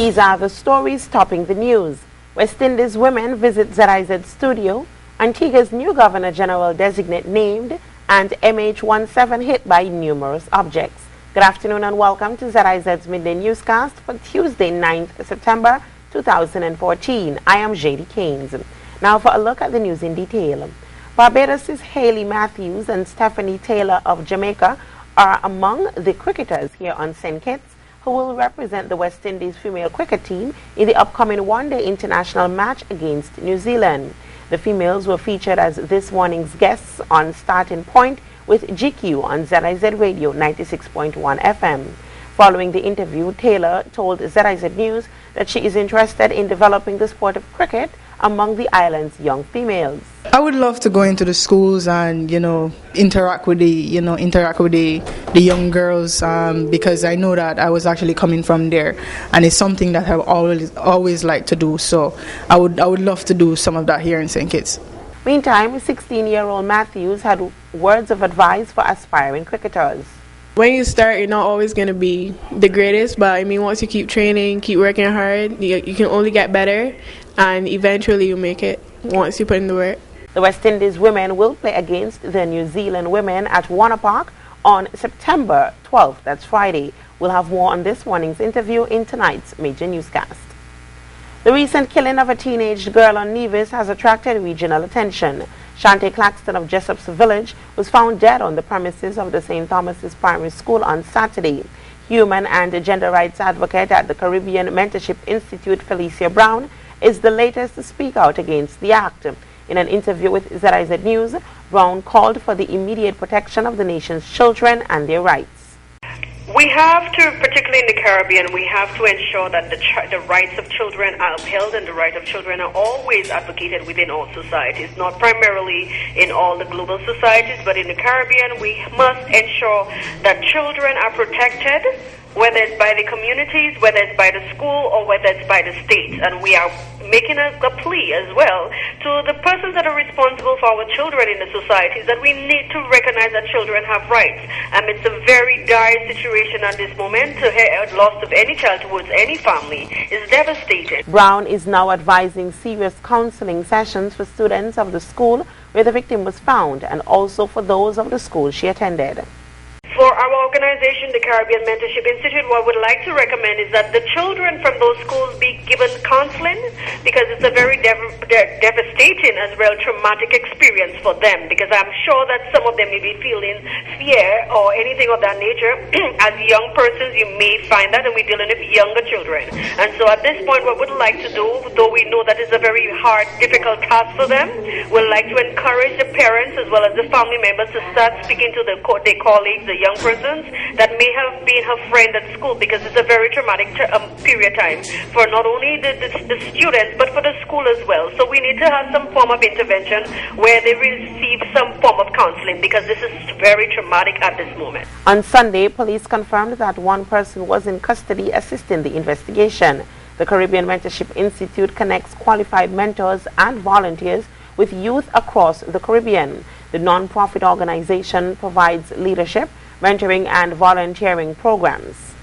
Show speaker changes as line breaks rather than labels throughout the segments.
These are the stories topping the news. West Indies women visit ZIZ studio, Antigua's new Governor General designate named, and MH17 hit by numerous objects. Good afternoon and welcome to ZIZ's Midday Newscast for Tuesday, 9th September 2014. I am JD Keynes. Now for a look at the news in detail. Barbados' Hayley Matthews and Stephanie Taylor of Jamaica are among the cricketers here on St. Kitts who will represent the West Indies female cricket team in the upcoming one-day international match against New Zealand. The females were featured as this morning's guests on Starting Point with GQ on ZIZ Radio 96.1 FM. Following the interview, Taylor told ZIZ News that she is interested in developing the sport of cricket among the island's young females.
I would love to go into the schools and, interact with the young girls because I know that I was actually coming from there, and it's something that I've always liked to do. So I would love to do some of that here in St. Kitts.
Meantime, 16-year-old Matthews had words of advice for aspiring cricketers.
When you start, you're not always going to be the greatest, but once you keep training, keep working hard, you can only get better, and eventually you make it once you put in the work.
The West Indies women will play against the New Zealand women at Warner Park on September 12th. That's Friday. We'll have more on this morning's interview in tonight's major newscast. The recent killing of a teenage girl on Nevis has attracted regional attention. Shante Claxton of Jessop's Village was found dead on the premises of the St. Thomas's Primary School on Saturday. Human and gender rights advocate at the Caribbean Mentorship Institute, Felicia Brown, is the latest to speak out against the act. In an interview with ZIZ News, Brown called for the immediate protection of the nation's children and their rights.
We have to, particularly in the Caribbean, we have to ensure that the rights of children are upheld, and the rights of children are always advocated within all societies, not primarily in all the global societies, but in the Caribbean we must ensure that children are protected, whether it's by the communities, whether it's by the school, or whether it's by the state. And we are making a plea as well to the persons that are responsible for our children in the societies that we need to recognize that children have rights. It's a very dire situation at this moment. To hear a loss of any child towards any family is devastating.
Brown is now advising serious counseling sessions for students of the school where the victim was found, and also for those of the school she attended.
For our organization, the Caribbean Mentorship Institute, what we'd like to recommend is that the children from those schools be given counseling, because it's a very devastating as well traumatic experience for them, because I'm sure that some of them may be feeling fear or anything of that nature. As young persons, you may find that, and we're dealing with younger children. And so at this point, what we'd like to do, though we know that it's a very hard, difficult task for them, we'd like to encourage the parents as well as the family members to start speaking to their colleagues, the young persons that may have been her friend at school, because it's a very traumatic period of time for not only the students but for the school as well. So we need to have some form of intervention where they receive some form of counseling, because this is very traumatic at this moment.
On Sunday, police confirmed that one person was in custody assisting the investigation. The Caribbean Mentorship Institute connects qualified mentors and volunteers with youth across the Caribbean. The non-profit organization provides leadership, mentoring and volunteering programs.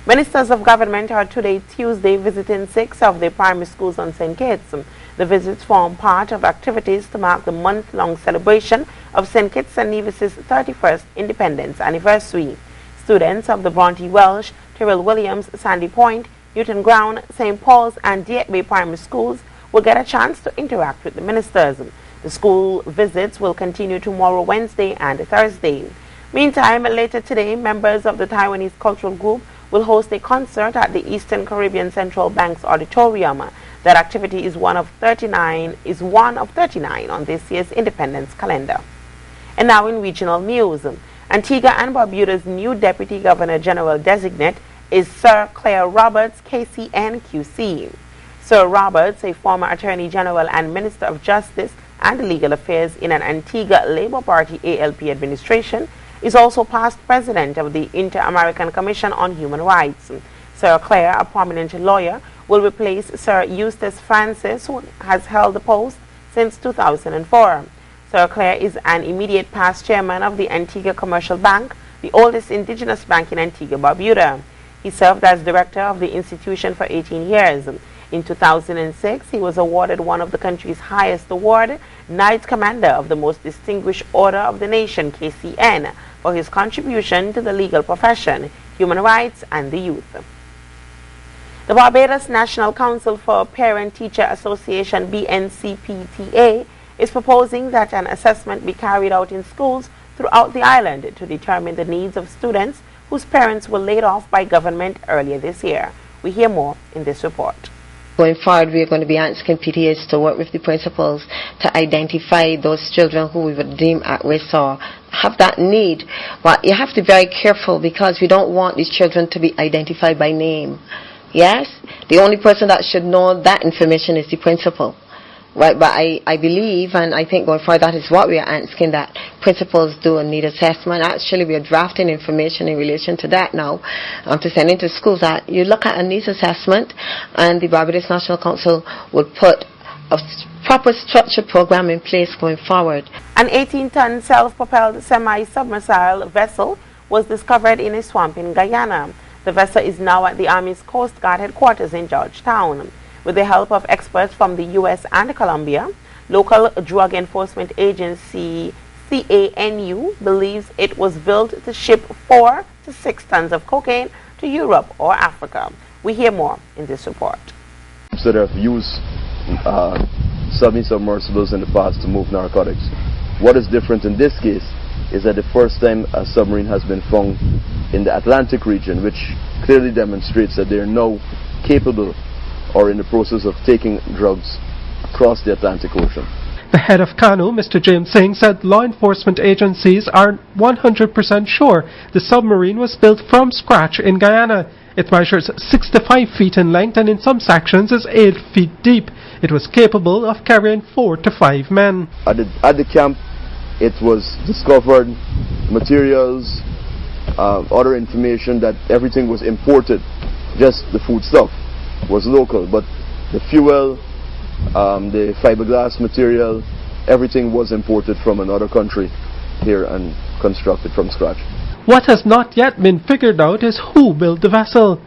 Ministers of government are today, Tuesday, visiting 6 of the primary schools on St. Kitts. The visits form part of activities to mark the month-long celebration of St. Kitts and Nevis's 31st independence anniversary. Students of the Bronte Welsh, Tyrrell Williams, Sandy Point, Newton Ground, St. Paul's and Diek Bay primary schools will get a chance to interact with the ministers. The school visits will continue tomorrow, Wednesday and Thursday. Meantime, later today, members of the Taiwanese Cultural Group will host a concert at the Eastern Caribbean Central Bank's auditorium. That activity is one of 39 on this year's Independence calendar. And now in regional news, Antigua and Barbuda's new Deputy Governor General designate is Sir Claire Roberts, KCNQC. Sir Roberts, a former Attorney General and Minister of Justice and Legal Affairs in an Antigua Labour Party ALP administration, is also past president of the Inter-American Commission on Human Rights. Sir Claire, a prominent lawyer, will replace Sir Eustace Francis, who has held the post since 2004. Sir Claire is an immediate past chairman of the Antigua Commercial Bank, the oldest indigenous bank in Antigua Barbuda. He served as director of the institution for 18 years. In 2006, he was awarded one of the country's highest award, Knight Commander of the Most Distinguished Order of the Nation, KCN, for his contribution to the legal profession, human rights, and the youth. The Barbados National Council for Parent-Teacher Association, BNCPTA, is proposing that an assessment be carried out in schools throughout the island to determine the needs of students whose parents were laid off by government earlier this year. We hear more in this report.
Going forward, we are going to be asking PTAs to work with the principals to identify those children who we would deem at risk or have that need. But you have to be very careful because we don't want these children to be identified by name. Yes? The only person that should know that information is the principal. Right, but I believe, and I think going forward, that is what we are asking, that principals do a need assessment. Actually, we are drafting information in relation to that now to send into schools, that you look at a needs assessment, and the Barbados National Council would put a proper structured program in place going forward.
An 18-ton self-propelled semi-submersible vessel was discovered in a swamp in Guyana. The vessel is now at the Army's Coast Guard headquarters in Georgetown. With the help of experts from the U.S. and Colombia, local drug enforcement agency CANU believes it was built to ship 4 to 6 tons of cocaine to Europe or Africa. We hear more in this report.
So they have used semi-submersibles in the past to move narcotics. What is different in this case is that the first time a submarine has been found in the Atlantic region, which clearly demonstrates that they are now capable or in the process of taking drugs across the Atlantic Ocean.
The head of CANU, Mr. James Singh, said law enforcement agencies are 100% sure the submarine was built from scratch in Guyana. It measures 65 feet in length and in some sections is 8 feet deep. It was capable of carrying 4 to 5 men.
At the camp, it was discovered materials, other information that everything was imported, just the food stuff was local, but the fuel, the fiberglass material, everything was imported from another country here and constructed from scratch.
What has not yet been figured out is who built the vessel.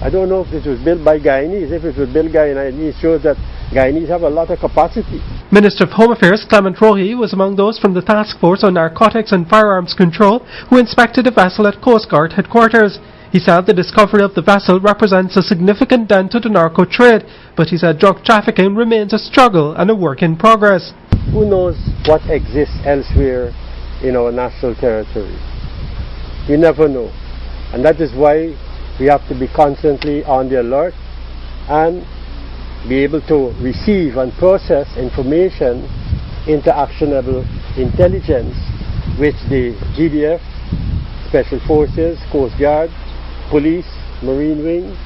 I don't know if it was built by Guyanese. If it was built by Guyanese, it shows that Guyanese have a lot of capacity.
Minister of Home Affairs Clement Rohi was among those from the Task Force on Narcotics and Firearms Control who inspected the vessel at Coast Guard headquarters. He said the discovery of the vessel represents a significant dent to the narco trade, but he said drug trafficking remains a struggle and a work in progress.
Who knows what exists elsewhere in our national territory? You never know. And that is why we have to be constantly on the alert and be able to receive and process information into actionable intelligence, which the GDF, Special Forces, Coast Guard, Police, Marine Wing,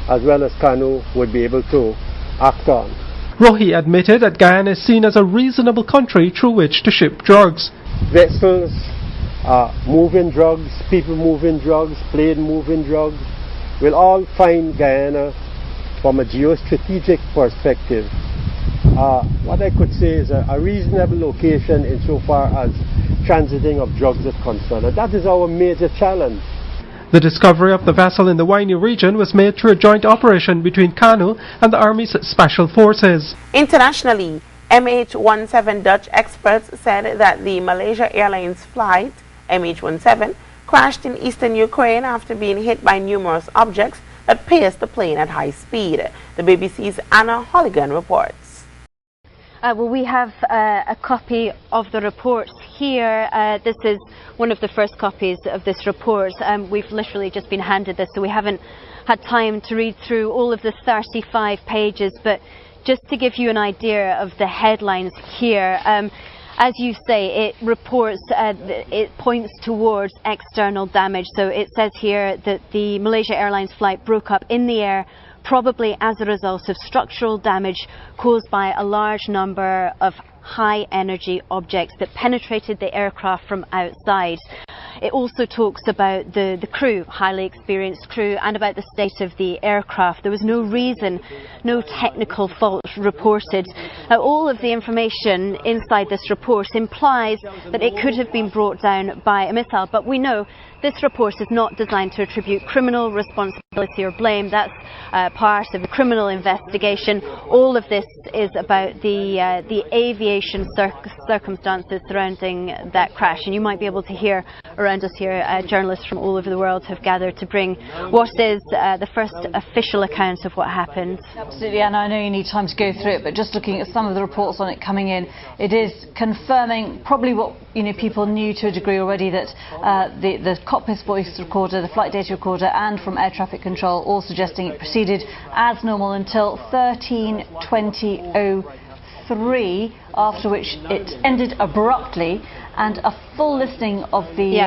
as well as CANU would be able to act on.
Rohi admitted that Guyana is seen as a reasonable country through which to ship drugs.
Vessels moving drugs, people moving drugs, plane moving drugs, will all find Guyana from a geostrategic perspective. What I could say is a reasonable location insofar as transiting of drugs is concerned. And that is our major challenge.
The discovery of the vessel in the Wainui region was made through a joint operation between CANU and the Army's Special Forces.
Internationally, MH17 Dutch experts said that the Malaysia Airlines flight MH17 crashed in eastern Ukraine after being hit by numerous objects that pierced the plane at high speed. The BBC's Anna Holligan reports.
Well, we have a copy of the report here. This is one of the first copies of this report. We've literally just been handed this, so we haven't had time to read through all of the 35 pages, but just to give you an idea of the headlines here, as you say, it reports, it points towards external damage. So it says here that the Malaysia Airlines flight broke up in the air, probably as a result of structural damage caused by a large number of high energy objects that penetrated the aircraft from outside. it also talks about the crew, highly experienced crew, and about the state of the aircraft. There was no reason, no technical fault reported. Now, all of the information inside this report implies that it could have been brought down by a missile, but we know this report is not designed to attribute criminal responsibility or blame. That's part of the criminal investigation. All of this is about the aviation circumstances surrounding that crash. And you might be able to hear around us here, journalists from all over the world have gathered to bring what is the first official account of what happened.
Absolutely, and I know you need time to go through it, but just looking at some of the reports on it coming in, it is confirming probably what people knew to a degree already, that the cockpit voice recorder, the flight data recorder, and from air traffic control all suggesting it proceeded as normal until 13:20:03, after which it ended abruptly, and a full listing of the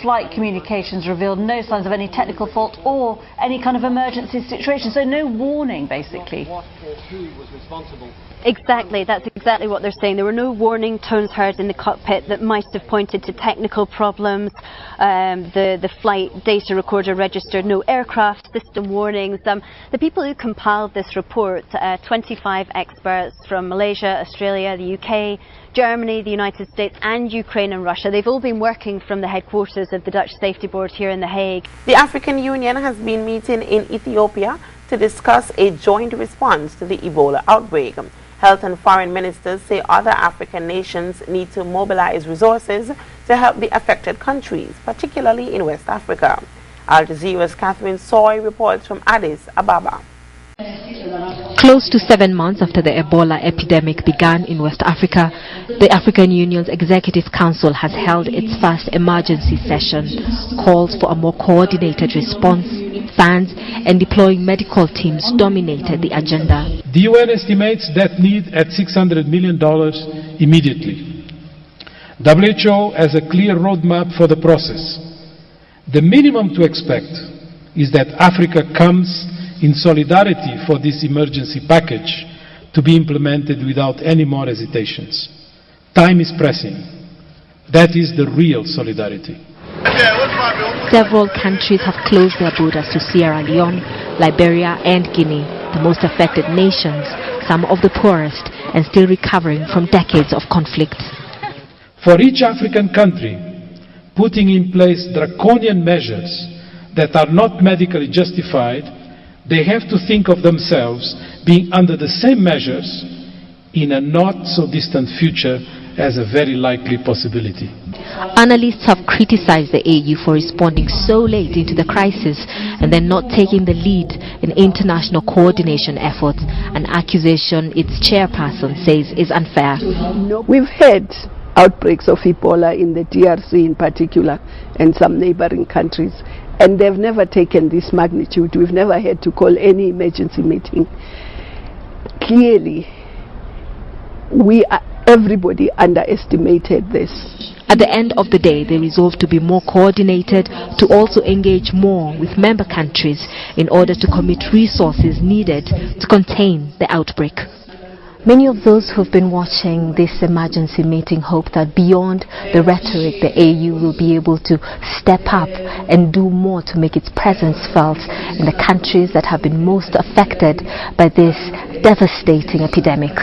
flight communications revealed no signs of any technical fault or any kind of emergency situation, so no warning basically.
What or who was responsible?
Exactly, that's exactly what they're saying. There were no warning tones heard in the cockpit that might have pointed to technical problems. The flight data recorder registered no aircraft system warnings. The people who compiled this report, 25 experts from Malaysia, Australia, the UK, Germany, the United States and Ukraine and Russia, they've all been working from the headquarters of the Dutch Safety Board here in The Hague.
The African Union has been meeting in Ethiopia to discuss a joint response to the Ebola outbreak. Health and foreign ministers say other African nations need to mobilize resources to help the affected countries, particularly in West Africa. Al Jazeera's Catherine Soy reports from Addis Ababa.
Close to 7 months after the Ebola epidemic began in West Africa, the African Union's Executive Council has held its first emergency session. Calls for a more coordinated response, funds and deploying medical teams dominated the agenda.
The UN estimates that need at $600 million immediately. WHO has a clear roadmap for the process. The minimum to expect is that Africa comes in solidarity for this emergency package to be implemented without any more hesitations. Time is pressing. That is the real solidarity.
Several countries have closed their borders to Sierra Leone, Liberia and Guinea, the most affected nations, some of the poorest and still recovering from decades of conflict.
For each African country, putting in place draconian measures that are not medically justified, they have to think of themselves being under the same measures in a not so distant future as a very likely possibility.
Analysts have criticized the AU for responding so late into the crisis and then not taking the lead in international coordination efforts, an accusation its chairperson says is unfair.
We've had outbreaks of Ebola in the DRC in particular and some neighboring countries, and they've never taken this magnitude. We've never had to call any emergency meeting. Clearly, everybody underestimated this.
At the end of the day, they resolved to be more coordinated, to also engage more with member countries in order to commit resources needed to contain the outbreak. Many of those who've been watching this emergency meeting hope that beyond the rhetoric, the AU will be able to step up and do more to make its presence felt in the countries that have been most affected by this devastating epidemic.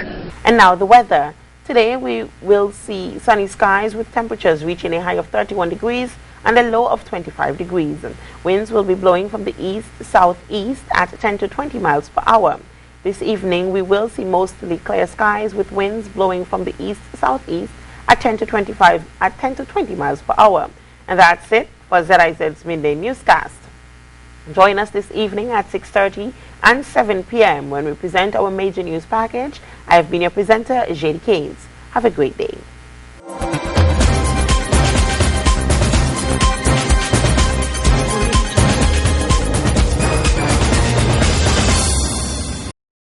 And now the weather. Today we will see sunny skies with temperatures reaching a high of 31 degrees and a low of 25 degrees. Winds will be blowing from the east-southeast at 10 to 20 miles per hour. This evening we will see mostly clear skies with winds blowing from the east-southeast at 10 to 20 miles per hour. And that's it for ZIZ's Midday Newscast. Join us this evening at 6:30 and 7 p.m. when we present our major news package. I have been your presenter, JD Keynes. Have a great day.